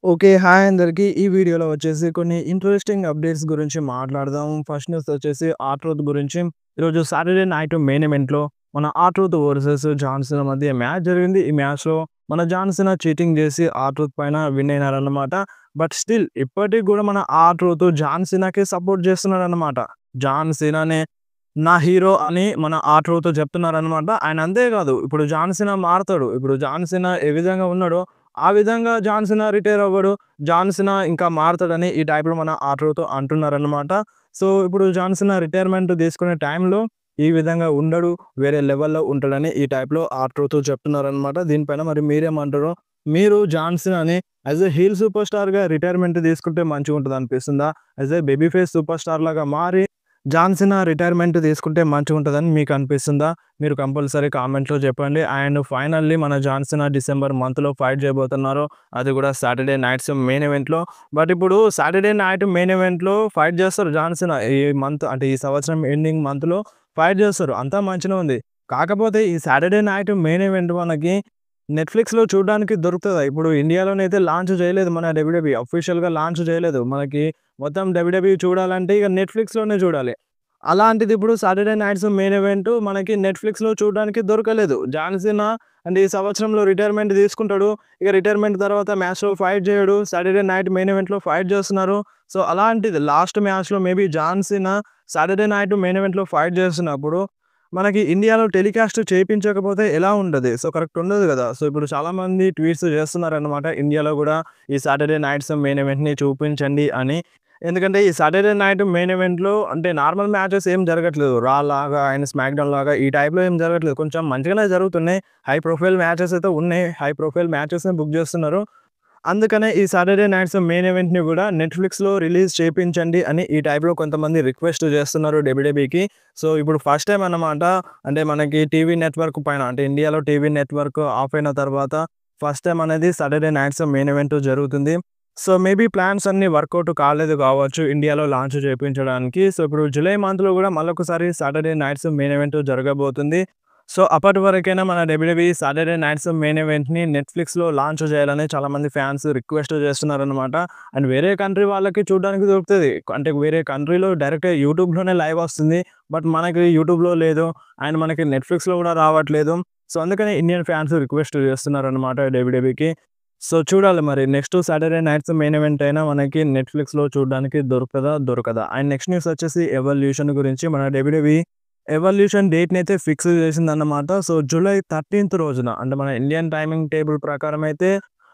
Okay. Hi అందరికి. ఈ వీడియోలో వచ్చేసి కొన్ని ఇంట్రెస్టింగ్ అప్డేట్స్ గురించి మాట్లాడదాం. ఫస్ట్ న్యూస్ వచ్చేసి ఆర్ట్రూత్ గురించి. ఈరోజు సాటర్‌డే నైట్ మెయిన్ ఈవెంట్‌లో మన ఆర్ట్రూత్ వర్సెస్ జాన్ సీనా మధ్య మ్యాచ్ జరిగింది. ఈ మ్యాచ్‌లో మన జాన్ సీనా చీటింగ్ చేసి ఆర్ట్రూత్ పైన విన్ అయినారన్నమాట. బట్ స్టిల్ ఇప్పటికి కూడా మన ఆర్ట్రూత్ జాన్ సీనాకే సపోర్ట్ చేస్తున్నాడన్నమాట. జాన్ సీనానే నా హీరో అని మన ఆర్ట్రూత్ చెప్తున్నారన్నమాట. ఆయన అంతే కాదు, ఇప్పుడు జాన్ సీనా మారతాడు. ఇప్పుడు జాన్ సీనా ఏ విధంగా ఉన్నాడో ఆ విధంగా జాన్ సీనా రిటైర్ అవ్వడు. జాన్ సీనా ఇంకా మారతాడని ఈ టైప్‌లో మన ఆర్ట్‌రోతో అంటున్నారన్నమాట. సో, ఇప్పుడు జాన్ సీనా రిటైర్మెంట్ తీసుకునే టైంలో ఈ విధంగా ఉండడు. వేరే లెవెల్‌లో ఉంటాడని ఈ టైప్‌లో ఆర్ట్‌రోతో చెప్తున్నారన్నమాట. దీనిపైన మరి మీరేమంటారో? మీరు జాన్ సీనాని యాస్ ఎ హీల్ సూపర్ స్టార్‌గా రిటైర్మెంట్ తీసుకుంటే మంచిగుంటదనిపిస్తుందా? As a baby face super స్టార్‌లాగా మారి జాన్ సీనా రిటైర్మెంట్ తీసుకుంటే మంచిగుంటదని మీకనిపిస్తుందా? మీరు కంపల్సరీ కామెంట్‌లో చెప్పండి. అండ్ ఫైనల్లీ మన జాన్ సీనా డిసెంబర్ మంత్‌లో ఫైట్ చేయబోతున్నారు. అది కూడా సాటర్‌డే నైట్స్ మెయిన్ ఈవెంట్‌లో. బట్ ఇప్పుడు సాటర్‌డే నైట్ మెయిన్ ఈవెంట్‌లో ఫైట్ చేస్తారు జాన్ సీనా. ఈ మంత్ అంటే ఈ సంవత్సరం ఎండింగ్ మంత్‌లో ఫైట్ చేస్తారు. అంతా మంచిగానే ఉంది. కాకపోతే ఈ సాటర్‌డే నైట్ మెయిన్ ఈవెంట్ మనకి నెట్‌ఫ్లిక్స్‌లో చూడడానికి దొరుకుతదా? ఇప్పుడు ఇండియాలోనైతే లాంచ్ చేయలేదు మన డబ్ల్యూడబ్ల్యూఈ. ఆఫీషియల్‌గా లాంచ్ చేయలేదు. మనకి మొత్తం డబ్ల్యూడబ్ల్యూఈ చూడాలంటే ఇక నెట్‌ఫ్లిక్స్‌లోనే చూడాలి. అలాంటిది ఇప్పుడు సాటర్‌డే నైట్స్ మెయిన్ ఈవెంట్ మనకి నెట్‌ఫ్లిక్స్‌లో చూడడానికి దొరకలేదు. జాన్ సీనా అంటే ఈ సంవత్సరంలో రిటైర్మెంట్ తీసుకుంటాడు. ఇక రిటైర్మెంట్ తర్వాత మ్యాచ్‌లో ఫైట్ చేయడు. సాటర్‌డే నైట్ మెయిన్ ఈవెంట్‌లో ఫైట్ చేస్తున్నారు. సో, అలాంటిది లాస్ట్ మ్యాచ్‌లో maybe John Cena Saturday night main ఈవెంట్‌లో ఫైట్ చేస్తున్నప్పుడు మనకి ఇండియాలో టెలికాస్ట్ చేపించకపోతే ఎలా ఉంటది? సో, కరెక్ట్ ఉండదు గదా! సో, ఇప్పుడు చాలామంది ట్వీట్స్ చేస్తున్నారన్నమాట. ఇండియాలో గూడా ఈ సాటర్‌డే నైట్స్ మెయిన్ ఈవెంట్‌ని చూపించండి అని. ఎందుకంటే ఈ సాటర్‌డే నైట్ మెయిన్ ఈవెంట్‌లో అంటే నార్మల్ మ్యాచెస్ ఏం జరగట్లేదు. రా లాగా అండ్ స్మాక్‌డౌన్ లాగా ఈ టైప్‌లో ఏం జరగట్లేదు. కొంచెం మంచిగానే జరుగుతున్నాయి. హై ప్రొఫైల్ మ్యాచెస్ అయితే ఉన్నాయి. హై ప్రొఫైల్ మ్యాచెస్‌ని బుక్ చేస్తున్నారు. అందుకనే ఈ సాటర్‌డే నైట్స్ మెయిన్ ఈవెంట్‌ని గూడా నెట్‌ఫ్లిక్స్‌లో రిలీజ్ చేపించండి అని ఈ టైప్‌లో కొంతమంది రిక్వెస్ట్ చేస్తున్నారు డబ్ల్యూడబ్ల్యూఈకి. సో, ఇప్పుడు ఫస్ట్ టైమ్ అన్నమాట. అంటే మనకి టీవీ నెట్‌వర్క్ పైన అంటే ఇండియాలో టీవీ నెట్‌వర్క్ ఆఫ్ అయిన తర్వాత ఫస్ట్ టైమ్ అనేది సాటర్‌డే నైట్స్ మెయిన్ ఈవెంట్ జరుగుతుంది. సో, మేబీ ప్లాన్స్ అన్నీ వర్కౌట్ కాలేదు కావచ్చు ఇండియాలో లాంచ్ చేపించడానికి. సో, ఇప్పుడు జులై మంత్‌లో గూడా మళ్ళొకసారి సాటర్‌డే నైట్స్ మెయిన్ ఈవెంట్ జరగబోతుంది. సో, అప్పటి వరకైనా మన డబ్ల్యూడబ్ల్యూఈ సాటర్‌డే నైట్స్ మెయిన్ ఈవెంట్‌ని నెట్‌ఫ్లిక్స్‌లో లాంచ్ చేయాలని చాలామంది ఫ్యాన్స్ రిక్వెస్ట్ చేస్తున్నారనమాట. అండ్ వేరే కంట్రీ వాళ్ళకి చూడడానికి దొరుకుతది. అంటే వేరే కంట్రీలో డైరెక్ట్‌గా యూట్యూబ్‌లోనే లైవ్ వస్తుంది. బట్ మనకి యూట్యూబ్‌లో లేదు. అండ్ మనకి నెట్‌ఫ్లిక్స్‌లో కూడా రావట్లేదు. సో, అందుకని ఇండియన్ ఫ్యాన్స్ రిక్వెస్ట్ చేస్తున్నారనమాట డబ్ల్యూడబ్ల్యూఈకి. సో, చూడాలి మరి next Saturday nights main event అయినా మనకి నెట్‌ఫ్లిక్స్‌లో చూడడానికి దొరుకుతదా? దొరకదా? అండ్ నెక్స్ట్ న్యూస్ వచ్చేసి ఎవల్యూషన్ గురించి మన డబ్ల్యూడబ్ల్యూఈ ఎవల్యూషన్ డేట్‌నైతే ఫిక్స్ చేసిందన్నమాట. సో, జూలై 13థ్ రోజున అంటే మన ఇండియన్ టైమింగ్ టేబుల్ ప్రకారం అయితే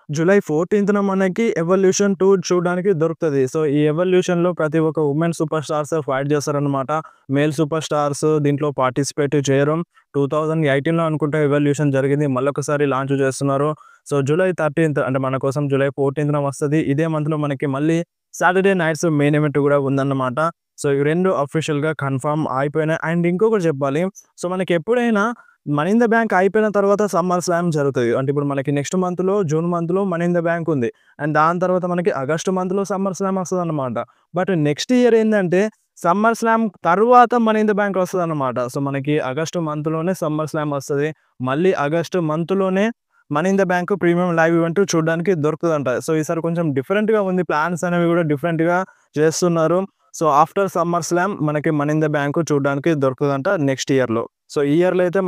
జూలై 14థ్‌న మనకి ఎవల్యూషన్ 2 చూడడానికి దొరుకుతది. సో, ఈ ఎవల్యూషన్‌లో ప్రతి ఒక్క వుమెన్ సూపర్ స్టార్స్ ఫైట్ చేస్తారన్నమాట. మేల్ సూపర్ స్టార్స్ దీంట్లో పార్టిసిపేట్ చేయరు. 2018లో అనుకుంటా ఎవల్యూషన్ జరిగింది. మళ్ళొకసారి లాంచ్ చేస్తున్నారు. సో, జూలై 13థ్ అంటే మన కోసం జూలై 14థ్‌న వస్తది. ఇదే మంత్‌లో మనకి మళ్ళీ సాటర్‌డే నైట్స్ మెయిన్ ఈవెంట్ కూడా ఉందన్నమాట. సో, ఈ 2 అఫీషియల్‌గా కన్ఫర్మ్ అయిపోయినాయి. అండ్ ఇంకొకటి చెప్పాలి. సో, మనకెప్పుడైనా 'మనీ ఇన్ ద బ్యాంక్' అయిపోయిన తర్వాత 'సమ్మర్ స్లామ్' జరుగుతది. అంటే ఇప్పుడు మనకి నెక్స్ట్ మంత్‌లో జూన్ మంత్‌లో 'మనీ ఇన్ ద బ్యాంక్' ఉంది. అండ్ దాని తర్వాత మనకి ఆగస్ట్ మంత్‌లో 'సమ్మర్ స్లామ్' వస్తదన్నమాట. బట్ నెక్స్ట్ ఇయర్ ఏందంటే 'సమ్మర్ స్లామ్' తరువాత 'మనీ ఇన్ ద బ్యాంక్' వస్తదన్నమాట. సో, మనకి ఆగస్ట్ మంత్‌లోనే 'సమ్మర్ స్లామ్' వస్తది. మళ్ళీ ఆగస్ట్ మంత్‌లోనే 'money in the bank' premium live event చూడడానికి దొరుకుతదంట. సో, ఈసారి కొంచెం డిఫరెంట్‌గా ఉంది. ప్లాన్స్ అనేవి కూడా డిఫరెంట్‌గా చేస్తున్నారు. సో, ఆఫ్టర్ 'సమ్మర్ స్లామ్' మనకి 'మనీ ఇన్ ద బ్యాంక్' చూడడానికి దొరుకుతదంట నెక్స్ట్ ఇయర్‌లో. సో, ఈ ఇయర్‌లో అయితే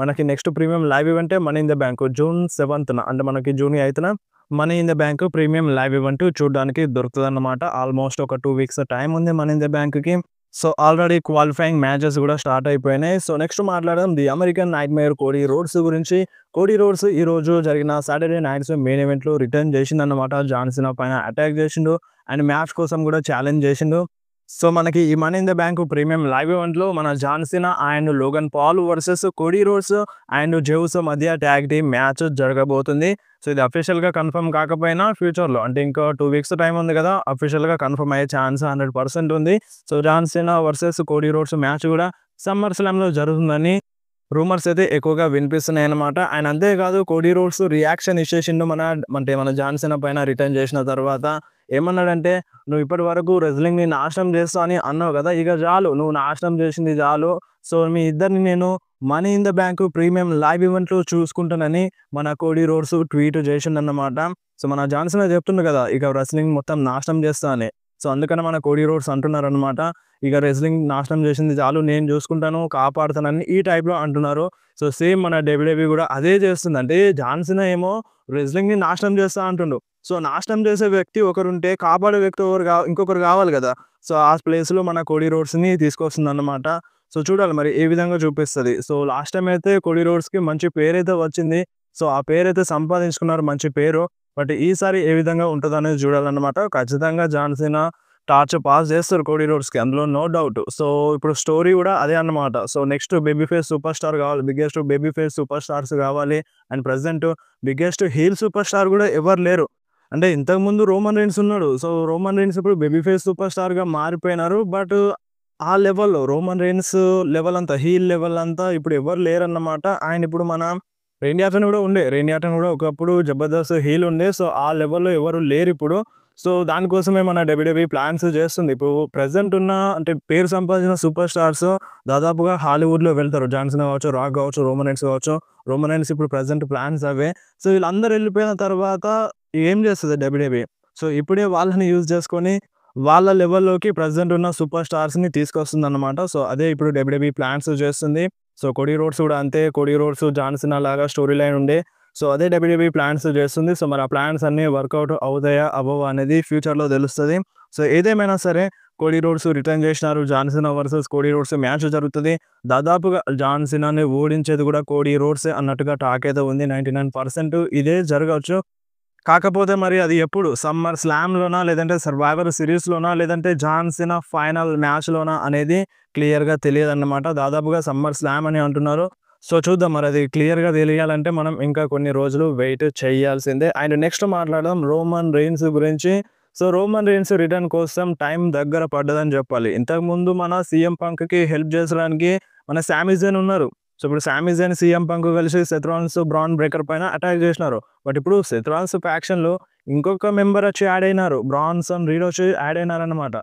మనకి నెక్స్ట్ ప్రీమియం లైవ్ ఈవెంటే 'money in the bank' June 7థ్‌న అంటే మనకి జూన్ 8థ్‌న 'money in the bank' premium live event చూడడానికి దొరుకుతదన్నమాట. ఆల్మోస్ట్ ఒక 2 వీక్స్ టైమ్ ఉంది 'మనీ ఇన్ ద బ్యాంక్‌కి'. సో, ఆల్రెడీ క్వాలిఫైయింగ్ మ్యాచెస్ కూడా స్టార్ట్ అయిపోయినాయి. సో, నెక్స్ట్ మాట్లాడదాం 'the American nightmare' Cody roads గురించి. కోడీ రోడ్స్ ఈరోజు జరిగిన సాటర్‌డే నైట్స్ మెయిన్ ఈవెంట్‌లో రిటర్న్ చేసిండన్నమాట. జాన్ సీనా పైన అటాక్ చేసిండు. అండ్ మ్యాచ్ కోసం కూడా ఛాలెంజ్ చేసిండు. సో, మనకి ఈ 'money in the bank' premium live ఈవెంట్‌లో మన John Cena and Logan Paul versus Cody Rhodes and Jey Uso మధ్య టాగ్ టీమ్ మ్యాచ్ జరగబోతుంది. సో, ఇది అఫీషియల్‌గా కన్ఫర్మ్ కాకపోయినా ఫ్యూచర్‌లో అంటే ఇంకా 2 వీక్స్ టైమ్ ఉంది కదా! అఫీషియల్‌గా కన్ఫర్మ్ అయ్యే ఛాన్స్ 100% ఉంది. So, John Cena versus Cody Rhodes match కూడా 'సమ్మర్ స్లామ్‌లో' జరుగుతుందని రూమర్స్ అయితే ఎక్కువగా వినిపిస్తున్నాయన్నమాట. అండ్ అంతే కాదు కోడీ రోడ్స్ రియాక్షన్ ఇచ్చేసిండు మన జాన్ సీనా పైన రిటర్న్ చేసిన తర్వాత. ఏమన్నాడంటే, "నువ్వు ఇప్పటి వరకు రెజ్లింగ్‌ని నాశనం చేస్తా అని అన్నావు కదా! ఇక చాలు నువ్వు నాశనం చేసింది చాలు. సో, మీ ఇద్దరిని నేను money in the bank premium live ఈవెంట్‌లో చూసుకుంటానని" మన కోడీ రోడ్స్ ట్వీట్ చేసిండన్నమాట. సో, మన జాన్ సీనా చెప్తుండు కదా! ఇక రెజ్లింగ్ మొత్తం నాశనం చేస్తా అని. సో, అందుకని మన కోడీ రోడ్స్ అంటున్నారన్నమాట. ఇక రెజ్లింగ్ నాశనం చేసింది చాలు నేను చూసుకుంటాను, కాపాడుతానని ఈ టైప్‌లో అంటున్నారు. సో, సేమ్ మన డబ్ల్యూడబ్ల్యూఈ కూడా అదే చేస్తుంది. అంటే జాన్ సీనా ఏమో రెజ్లింగ్‌ని నాశనం చేస్తా అంటుండు. సో, నాశనం చేసే వ్యక్తి ఒకరుంటే కాపాడే వ్యక్తి ఇంకొకరు కావాలి కదా! సో, ఆ ప్లేస్‌లో మన కోడీ రోడ్స్‌ని తీసుకొస్తుందన్నమాట. సో, చూడాలి మరి ఏ విధంగా చూపిస్తది. సో, లాస్ట్ టైమ్ అయితే కోడీ రోడ్స్‌కి మంచి పేరైతే వచ్చింది. సో, ఆ పేరైతే సంపాదించుకున్నారు మంచి పేరు. బట్ ఈసారి ఏ విధంగా ఉంటదనేది చూడాలన్నమాట. ఖచ్చితంగా జాన్ సీనా టార్చ్ పాస్ చేస్తారు కోడీ రోడ్స్‌కి. అందులో నో డౌట్. సో, ఇప్పుడు స్టోరీ గూడా అదే అన్నమాట. So, next baby face super star గావాలి. Biggest baby face super stars గావాలి. And present biggest heel super star గూడా ఎవరు లేరు. అంటే ఇంతకుముందు రోమన్ రీన్స్ ఉన్నాడు. సో, రోమన్ రీన్స్ ఇప్పుడు బేబీ ఫేస్ సూపర్ స్టార్‌గా మారిపోయినారు. బట్ ఆ లెవెల్‌లో రోమన్ రీన్స్ లెవెల్ అంతా, హీల్ లెవెల్ అంతా ఇప్పుడు ఎవరు లేరన్నమాట. ఆయన ఇప్పుడు మన రేండీ ఆర్టన్ గూడా ఉండే. రేండీ ఆర్టన్ గూడా ఒకప్పుడు జబర్దస్త్ హీల్ ఉండే. సో, ఆ లెవెల్‌లో ఎవరు లేరిప్పుడు. సో, దానికోసమే మన డబ్ల్యూడబ్ల్యూఈ ప్లాన్స్ చేస్తుంది. ఇప్పుడు ప్రెజెంట్ ఉన్న అంటే పేరు సంపాదించిన సూపర్ స్టార్స్ దాదాపుగా హాలీవుడ్‌లో వెళ్తారు. జాన్ సీనా కావచ్చు, రాక్ కావచ్చు, రోమన్ రీన్స్ కావచ్చు. రోమన్ రీన్స్ ఇప్పుడు ప్రెజెంట్ ప్లాన్స్ అవే. సో, వీళ్ళందరూ వెళ్ళిపోయిన తర్వాత ఏం చేస్తది డబ్ల్యూడబ్ల్యూఈ? సో, ఇప్పుడే వాళ్ళని యూజ్ చేసుకొని వాళ్ళ లెవెల్‌లోకి ప్రెజెంట్ ఉన్న సూపర్ స్టార్స్‌ని తీసుకొస్తుందన్నమాట. సో, అదే ఇప్పుడు డబ్ల్యూడబ్ల్యూఈ ప్లాన్స్ చేస్తుంది. సో, కోడీ రోడ్స్ కూడా అంతే. కోడీ రోడ్స్, జాన్ సీనా లాగా స్టోరీ లైన్ ఉండే. సో, అదే డబ్ల్యూడబ్ల్యూఈ ప్లాన్స్ చేస్తుంది. సో, మరి ఆ ప్లాన్స్ అన్నీ వర్కౌట్ అవుతాయా? అవ్వవా? అనేది ఫ్యూచర్‌లో తెలుస్తది. సో, ఏదేమైనా సరే కోడీ రోడ్స్ రిటర్న్ చేసినారు. John Cena versus Cody Rhodes match జరుగుతది. దాదాపుగా జాన్ సీనాని ఓడించేది కూడా కోడీ రోడ్సే అన్నట్టుగా టాక్ అయితే ఉంది. 99% ఇదే జరగొచ్చు. కాకపోతే మరి అది ఎప్పుడు సమ్మర్ స్లామ్‌లోనా? లేదంటే సర్వైవర్ సీరీస్‌లోనా? లేదంటే జాన్ సీనా ఫైనల్ మ్యాచ్‌లోనా? అనేది క్లియర్‌గా తెలియదన్నమాట. దాదాపుగా సమ్మర్ స్లామ్ అని అంటున్నారు. సో, చూద్దాం మరి అది క్లియర్‌గా తెలియాలంటే మనం ఇంకా కొన్ని రోజులు వెయిట్ చేయాల్సిందే. అండ్ నెక్స్ట్ మాట్లాడదాం రోమన్ రెయిన్స్ గురించి. సో, రోమన్ రెయిన్స్ రిటర్న్ కోసం టైం దగ్గర పడ్డదని చెప్పాలి. ఇంతకుముందు మన సీఎం పంక్‌కి హెల్ప్ చేసడానికి మన సామీ జేన్ ఉన్నారు. సో, ఇప్పుడు సామీ జేన్, సీఎం పంక్ కలిసి సెత్ రాలిన్స్, బ్రాన్ బ్రేకర్ పైన అటాక్ చేసినారు. బట్ ఇప్పుడు సెత్ రాలిన్స్ ఫ్యాక్షన్‌లో ఇంకొక మెంబర్ వచ్చి యాడ్ అయినారు. బ్రాన్సన్ రీడ్ వచ్చి యాడ్ అయినారన్నమాట.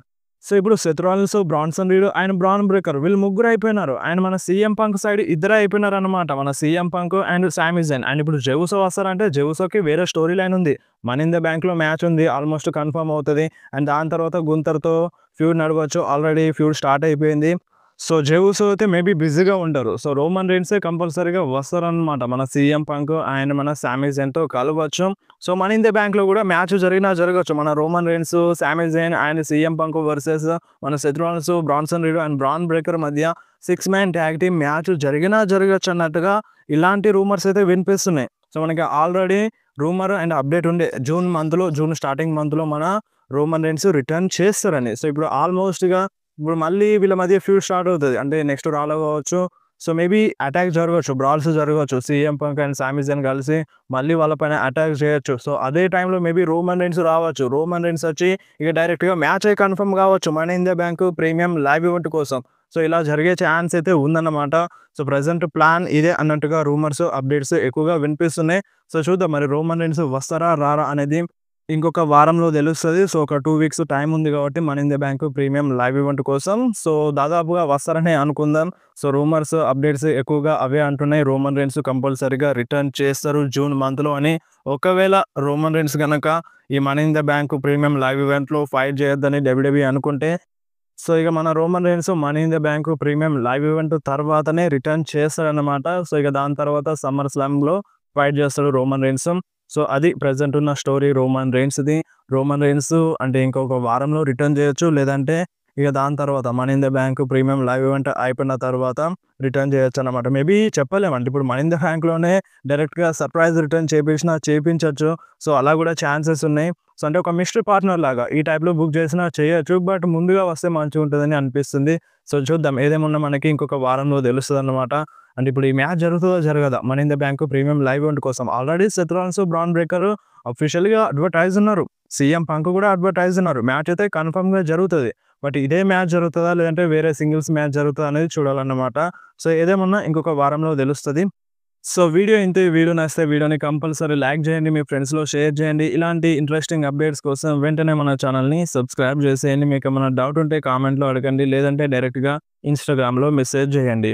సో, ఇప్పుడు Seth Rollins, Bronson Reed and Bron breaker వీళ్ళు ముగ్గురు అయిపోయినారు. అండ్ మన సీఎం పంక్ సైడ్ ఇద్దరే అయిపోయినారన్నమాట. మన CM Punk and Sami Zayn. And ఇప్పుడు జెవుసో వస్తారంటే జెవుసోకి వేరే స్టోరీ లైన్ ఉంది. మనీ ఇన్ ద బ్యాంక్‌లో మ్యాచ్ ఉంది. ఆల్మోస్ట్ కన్ఫర్మ్ అవుతది. అండ్ దాని తర్వాత గుంతర్‌తో ఫ్యూడ్ నడవచ్చు. ఆల్రెడీ ఫ్యూడ్ స్టార్ట్ అయిపోయింది. సో, జెవుసో అయితే మేబీ బిజీగా ఉంటారు. సో, రోమన్ రీన్సే కంపల్సరీగా వస్తారనమాట. మన సీఎం పంక్ అండ్ మన సామీ జేన్‌తో కలవచ్చు. సో, మనీ ఇన్ ద బ్యాంక్‌లో కూడా మ్యాచ్ జరిగినా జరగొచ్చు. మన Roman Reigns, Sami Zayn and CM Punk versus మన Seth Rollins, Bronson Reed and Bron Breakker మధ్య 6 మ్యాన్ ట్యాగ్ టీమ్ మ్యాచ్ జరిగినా జరగొచ్చు అన్నట్టుగా ఇలాంటి రూమర్స్ అయితే వినిపిస్తున్నాయి. సో, మనకి ఆల్రెడీ రూమర్ అండ్ అప్డేట్ ఉండే జూన్ స్టార్టింగ్ మంత్‌లో మన రోమన్ రీన్స్ రిటర్న్ చేస్తారని. సో, ఇప్పుడు ఆల్మోస్ట్‌గా ఇప్పుడు మళ్ళీ వీళ్ళ మధ్య ఫ్యూడ్ స్టార్ట్ అవుతది. అంటే నెక్స్ట్ రాలో కావచ్చు. సో, మేబీ అటాక్ జరగొచ్చు. బ్రాల్స్ జరగొచ్చు. CM Punk and Sami Zayn కలిసి మళ్ళీ వాళ్ళ పైన అటాక్ చేయొచ్చు. సో, అదే టైంలో మేబీ రోమన్ రీన్స్ రావచ్చు. రోమన్ రీన్స్ వచ్చి ఇక డైరెక్ట్‌గా మ్యాచే కన్ఫర్మ్ కావచ్చు. Money in the bank premium live event కోసం. సో, ఇలా జరిగే ఛాన్స్ అయితే ఉందన్నమాట. సో, ప్రెజెంట్ ప్లాన్ ఇదే అన్నట్టుగా రూమర్స్, అప్డేట్స్ ఎక్కువగా వినిపిస్తున్నాయి. సో, చూద్దాం మరి రోమన్ రీన్స్ వస్తారా? రారా? అనేది ఇంకొక వారంలో తెలుస్తది. సో, ఒక 2 వీక్స్ టైమ్ ఉంది కాబట్టి money in the bank premium live event కోసం. సో, దాదాపుగా వస్తారనే అనుకుందాం. సో, రూమర్స్, అప్డేట్స్ ఎక్కువగా అవే అంటున్నాయి. రోమన్ రీన్స్ కంపల్సరీగా రిటర్న్ చేస్తారు జూన్ మంత్‌లో అని. ఒకవేళ రోమన్ రీన్స్ గనక ఈ money in the bank premium live ఈవెంట్‌లో ఫైట్ చేయొద్దని డబ్ల్యూడబ్ల్యూఈ అనుకుంటే, సో, ఇక మన Roman Reigns money in the bank premium live event తర్వాతనే రిటర్న్ చేస్తాడన్నమాట. సో, ఇక దాని తర్వాత సమ్మర్ స్లామ్‌లో ఫైట్ చేస్తాడు రోమన్ రీన్స్. సో, అది ప్రెజెంట్ ఉన్న స్టోరీ రోమన్ రీన్స్‌ది. రోమన్ రీన్స్ అంటే ఇంకొక వారంలో రిటర్న్ చేయొచ్చు. లేదంటే ఇక దాని తర్వాత money in the bank premium live event అయిపోయిన తర్వాత రిటర్న్ చేయొచ్చనమాట. మేబీ చెప్పలేమండి. ఇప్పుడు మనీ ఇన్ ద బ్యాంక్‌లోనే డైరెక్ట్‌గా సర్ప్రైజ్ రిటర్న్ చేపించొచ్చు. సో, అలా కూడా ఛాన్సెస్ ఉన్నాయి. సో, అంటే ఒక మిస్టరీ పార్ట్నర్ లాగా ఈ టైప్‌లో బుక్ చేసినా చేయొచ్చు. బట్ ముందుగా వస్తే మంచిగుంటదని అనిపిస్తుంది. సో, చూద్దాం ఏదేమున్నా మనకి ఇంకొక వారంలో తెలుస్తదనమాట. అంటే ఇప్పుడు ఈ మ్యాచ్ జరుగుతదో జరగదా? Money in the bank premium live event కోసం. Already Seth Rollins, Bron Breakker అఫీషియల్‌గా అడ్వర్టైజ్ ఉన్నారు. సీఎం పంక్ కూడా అడ్వర్టైజ్ ఉన్నారు. మ్యాచ్ అయితే కన్ఫర్మ్‌గా జరుగుతది. బట్ ఇదే మ్యాచ్ జరుగుతదా? లేదంటే వేరే సింగిల్స్ మ్యాచ్ జరుగుతదా? అనేది చూడాలన్నమాట. సో, ఏదేమన్నా ఇంకొక వారంలో తెలుస్తది. సో, వీడియో ఇంతే. వీడియో నచ్చితే వీడియోని కంపల్సరీ లైక్ చేయండి. మీ ఫ్రెండ్స్‌లో షేర్ చేయండి. ఇలాంటి ఇంట్రెస్టింగ్ అప్డేట్స్ కోసం వెంటనే మన ఛానెల్‌ని సబ్స్క్రైబ్ చేసేయండి. మీకేమైనా డౌట్ ఉంటే కామెంట్‌లో అడగండి. లేదంటే డైరెక్ట్‌గా ఇన్‌స్టాగ్రామ్‌లో మెసేజ్ చేయండి.